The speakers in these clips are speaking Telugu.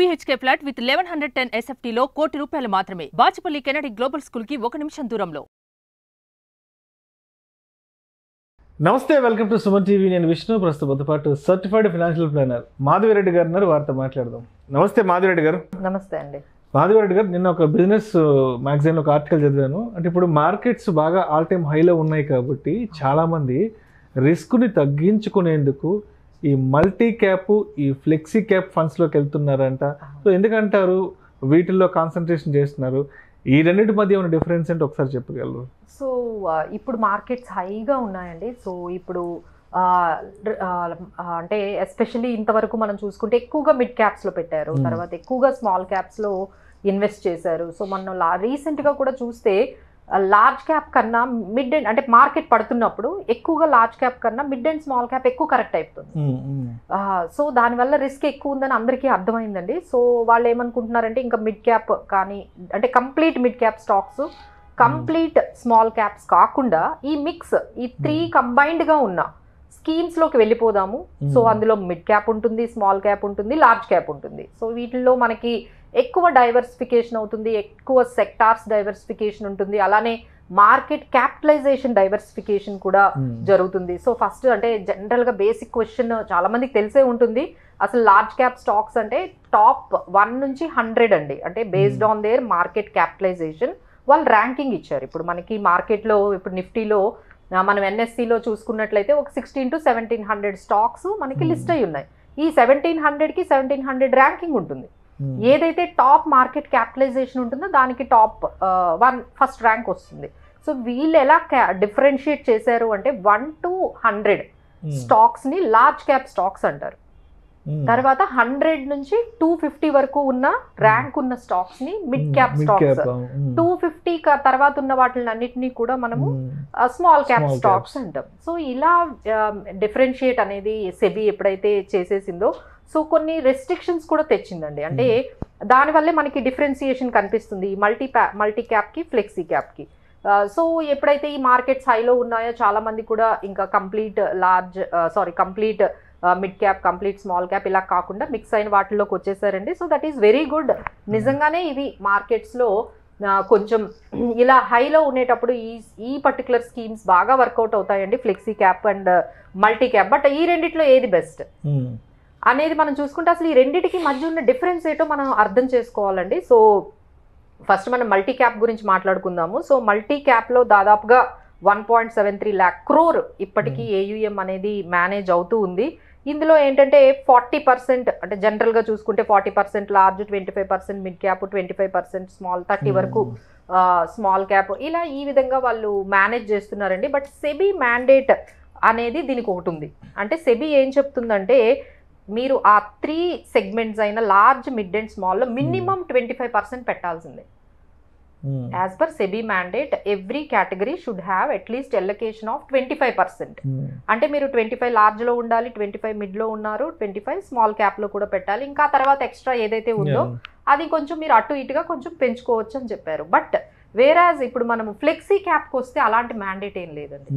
BHK ఫ్లాట్ విత్ 1110 SFT లో ₹1,00,00,000 మాత్రమే. బాచుపల్లి కెనడి గ్లోబల్ స్కూల్ కి 1 నిమిషం దూరంలో. నమస్తే, వెల్కమ్ టు సుమన్ టీవీ. నేను విష్ణు. ప్రస్తుతంతో పాటు సర్టిఫైడ్ ఫైనాన్షియల్ ప్లానర్ మాధవిరెడ్డి గారు ఉన్నారు. వారితో మాట్లాడదాం. నమస్తే మాధవిరెడ్డి గారు. నమస్తే అండి. మాధవిరెడ్డి గారు, నిన్న ఒక బిజినెస్ మ్యాగజైన్లో ఒక ఆర్టికల్ చదివాను. అంటే ఇప్పుడు మార్కెట్స్ బాగా ఆల్ టైమ్ హైలో ఉన్నాయి కాబట్టి చాలామంది రిస్క్ని తగ్గించుకునేందుకు ఈ మల్టీ క్యాప్, ఈ ఫ్లెక్సీ క్యాప్ ఫండ్స్లోకి వెళ్తున్నారంట. సో ఎందుకంటారు, వీటిల్లో కాన్సన్ట్రేషన్ చేస్తున్నారు? ఈ రెండింటి మధ్య ఉన్న డిఫరెన్స్ అంటే ఒకసారి చెప్పగలరు? సో ఇప్పుడు మార్కెట్స్ హైగా ఉన్నాయండి. సో ఇప్పుడు అంటే ఎస్పెషల్లీ ఇంతవరకు మనం చూసుకుంటే ఎక్కువగా మిడ్ క్యాప్స్లో పెట్టారు, తర్వాత ఎక్కువగా స్మాల్ క్యాప్స్లో ఇన్వెస్ట్ చేశారు. సో మనం రీసెంట్గా కూడా చూస్తే లార్జ్ క్యాప్ కన్నా మిడ్ అండ్ అంటే మార్కెట్ పడుతున్నప్పుడు ఎక్కువగా లార్జ్ క్యాప్ కన్నా మిడ్ అండ్ స్మాల్ క్యాప్ ఎక్కువ కరెక్ట్ అయిపోతుంది. సో దానివల్ల రిస్క్ ఎక్కువ ఉందని అందరికీ అర్థమైందండి. సో వాళ్ళు ఏమనుకుంటున్నారంటే ఇంకా మిడ్ క్యాప్ కానీ అంటే complete mid cap stocks, complete small caps కాకుండా ఈ మిక్స్, ఈ 3 కంబైన్డ్గా ఉన్న స్కీమ్స్లోకి వెళ్ళిపోదాము. సో అందులో మిడ్ క్యాప్ ఉంటుంది, స్మాల్ క్యాప్ ఉంటుంది, లార్జ్ క్యాప్ ఉంటుంది. సో వీటిల్లో మనకి ఎక్కువ డైవర్సిఫికేషన్ అవుతుంది, ఎక్కువ సెక్టార్స్ డైవర్సిఫికేషన్ ఉంటుంది, అలానే మార్కెట్ క్యాపిటలైజేషన్ డైవర్సిఫికేషన్ కూడా జరుగుతుంది. సో ఫస్ట్ అంటే జనరల్గా బేసిక్ క్వశ్చన్ చాలా మందికి తెలిసే ఉంటుంది, అసలు లార్జ్ క్యాప్ స్టాక్స్ అంటే టాప్ 1 నుంచి 100 అండి. అంటే based on their market capitalization వాళ్ళు ర్యాంకింగ్ ఇచ్చారు. ఇప్పుడు మనకి మార్కెట్లో ఇప్పుడు నిఫ్టీలో మనం ఎన్ఎస్సిలో చూసుకున్నట్లయితే ఒక 16 to 1700 స్టాక్స్ మనకి లిస్ట్ అయి ఉన్నాయి. ఈ 1700కి 1700 ర్యాంకింగ్ ఉంటుంది. ఏదైతే టాప్ మార్కెట్ క్యాపిటలైజేషన్ ఉంటుందో దానికి టాప్ 1 ఫస్ట్ ర్యాంక్ వస్తుంది. సో వీళ్ళు ఎలా డిఫరెన్షియేట్ చేశారు అంటే 1 to 100 స్టాక్స్ని లార్జ్ క్యాప్ స్టాక్స్ అంటారు. తర్వాత 100 నుంచి 250 వరకు ఉన్న ర్యాంక్ ఉన్న స్టాక్స్ ని మిడ్ క్యాప్ స్టాక్స్, 250 తర్వాత ఉన్న వాటిని అన్నిటినీ కూడా మనము స్మాల్ క్యాప్ స్టాక్స్ అంటాం. సో ఇలా డిఫరెన్షియేట్ అనేది సెబీ ఎప్పుడైతే చేసేసిందో సో కొన్ని రెస్ట్రిక్షన్స్ కూడా తెచ్చిందండి. అంటే దానివల్లే మనకి డిఫరెన్సియేషన్ కనిపిస్తుంది మల్టీ క్యాప్కి, ఫ్లెక్సీ క్యాప్కి. సో ఎప్పుడైతే ఈ మార్కెట్స్ హైలో ఉన్నాయో చాలా మంది కూడా ఇంకా complete mid cap, complete small cap ఇలా కాకుండా మిక్స్ అయిన వాటిల్లోకి వచ్చేసారండి. So that is very good. నిజంగానే ఇవి మార్కెట్స్లో కొంచెం ఇలా హైలో ఉండేటప్పుడు ఈ పర్టికులర్ స్కీమ్స్ బాగా వర్కౌట్ అవుతాయండి, flexi cap and multi cap. But ఈ రెండిట్లో ఏది బెస్ట్ అనేది మనం చూసుకుంటే అసలు ఈ రెండిటికి మధ్య ఉన్న డిఫరెన్స్ ఏంటో మనం అర్థం చేసుకోవాలండి. సో ఫస్ట్ మనం మల్టీ క్యాప్ గురించి మాట్లాడుకుందాము. సో మల్టీ క్యాప్లో దాదాపుగా 1.73 lakh crore ఇప్పటికీ AUM అనేది మేనేజ్ అవుతూ ఉంది. ఇందులో ఏంటంటే 40% అంటే జనరల్గా చూసుకుంటే 40% లార్జ్, 25% మిడ్ క్యాప్, 25% స్మాల్, 30 వరకు స్మాల్ క్యాప్, ఇలా ఈ విధంగా వాళ్ళు మేనేజ్ చేస్తున్నారండి. బట్ సెబీ మ్యాండేట్ అనేది దీనికి ఒకటి ఉంది. అంటే సెబీ ఏం చెప్తుందంటే మీరు ఆ 3 సెగ్మెంట్స్ అయిన లార్జ్, మిడ్ అండ్ స్మాల్లో మినిమం 25% పెట్టాల్సిందే. As per SEBI mandate every category should have at least allocation of 25%. అంటే మీరు 25 లార్జ్లో ఉండాలి, 25 మిడ్లో ఉన్నారు, 25 స్మాల్ క్యాప్లో కూడా పెట్టాలి. ఇంకా తర్వాత ఎక్స్ట్రా ఏదైతే ఉందో అది కొంచెం మీరు అటు ఇటుగా కొంచెం పెంచుకోవచ్చు అని చెప్పారు. బట్ వేరాజ్ ఇప్పుడు మనం ఫ్లెక్సీ క్యాప్కి వస్తే అలాంటి మ్యాండేట్ ఏం లేదండి.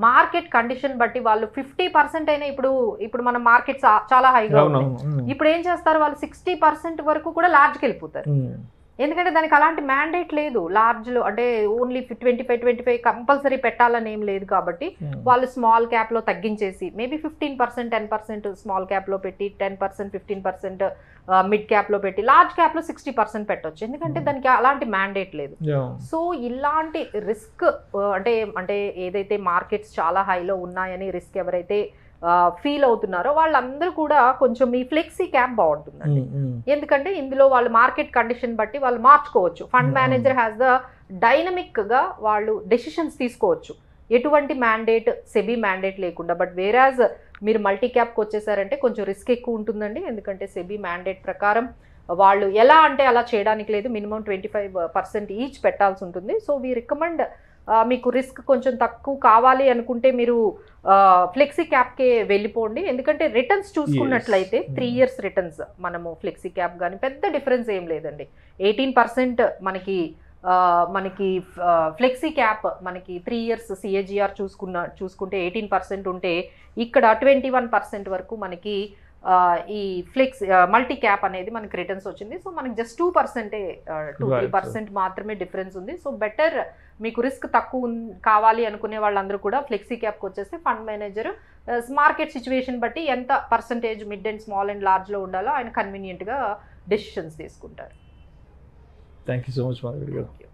మార్కెట్ కండిషన్ బట్టి వాళ్ళు 50% అయినా ఇప్పుడు మన మార్కెట్స్ చాలా హైగా ఉన్నాయి. ఇప్పుడు ఏం చేస్తారు, వాళ్ళు 60% వరకు కూడా లార్జ్కి వెళ్ళిపోతారు. ఎందుకంటే దానికి అలాంటి మ్యాండేట్ లేదు. లార్జ్లో అంటే ఓన్లీ 25 కంపల్సరీ పెట్టాలని ఏం లేదు కాబట్టి వాళ్ళు స్మాల్ క్యాప్లో తగ్గించేసి మేబీ 15%, 10% స్మాల్ క్యాప్లో పెట్టి 10%, 15% మిడ్ క్యాప్లో పెట్టి లార్జ్ క్యాప్లో 60% పెట్టవచ్చు. ఎందుకంటే దానికి అలాంటి మ్యాండేట్ లేదు. సో ఇలాంటి రిస్క్ అంటే ఏదైతే మార్కెట్స్ చాలా హైలో ఉన్నాయని రిస్క్ ఎవరైతే ఫీల్ అవుతున్నారో వాళ్ళందరూ కూడా కొంచెం ఈ ఫ్లెక్సీ క్యాప్ బాగుంటుందండి. ఎందుకంటే ఇందులో వాళ్ళు మార్కెట్ కండిషన్ బట్టి వాళ్ళు మార్చుకోవచ్చు. ఫండ్ మేనేజర్ హ్యాస్ ద డైనమిక్గా వాళ్ళు డెసిషన్స్ తీసుకోవచ్చు, ఎటువంటి మ్యాండేట్, సెబీ మ్యాండేట్ లేకుండా. బట్ వేరాజ్ మీరు మల్టీ క్యాప్కి వచ్చేసారంటే కొంచెం రిస్క్ ఎక్కువ ఉంటుందండి. ఎందుకంటే సెబీ మ్యాండేట్ ప్రకారం వాళ్ళు ఎలా అంటే అలా చేయడానికి లేదు, మినిమం 25% ఈచ్ పెట్టాల్సి ఉంటుంది. సో వీ రికమెండ్ మీకు రిస్క్ కొంచెం తక్కువ కావాలి అనుకుంటే మీరు ఫ్లెక్సీ క్యాప్కే వెళ్ళిపోండి. ఎందుకంటే రిటర్న్స్ చూసుకున్నట్లయితే 3 years రిటర్న్స్ మనము ఫ్లెక్సీ క్యాప్ కానీ పెద్ద డిఫరెన్స్ ఏం లేదండి. 18% మనకి ఫ్లెక్సీ క్యాప్ మనకి 3 years CAGR చూసుకుంటే 18% ఉంటే ఇక్కడ 21% వరకు మనకి ఈ ఫ్లెక్స్ మల్టీ క్యాప్ అనేది మనకి రిటర్న్స్ వచ్చింది. సో మనకి జస్ట్ 2% 2-3% మాత్రమే డిఫరెన్స్ ఉంది. సో బెటర్ మీకు రిస్క్ తక్కువ కావాలి అనుకునే వాళ్ళందరూ కూడా ఫ్లెక్సీ క్యాప్కి వచ్చేస్తే ఫండ్ మేనేజర్ మార్కెట్ సిచ్యువేషన్ బట్టి ఎంత percentage mid and small and లార్జ్లో ఉండాలో ఆయన కన్వీనియంట్గా డెసిషన్స్ తీసుకుంటారు. Thank you so much Madhavi గారు.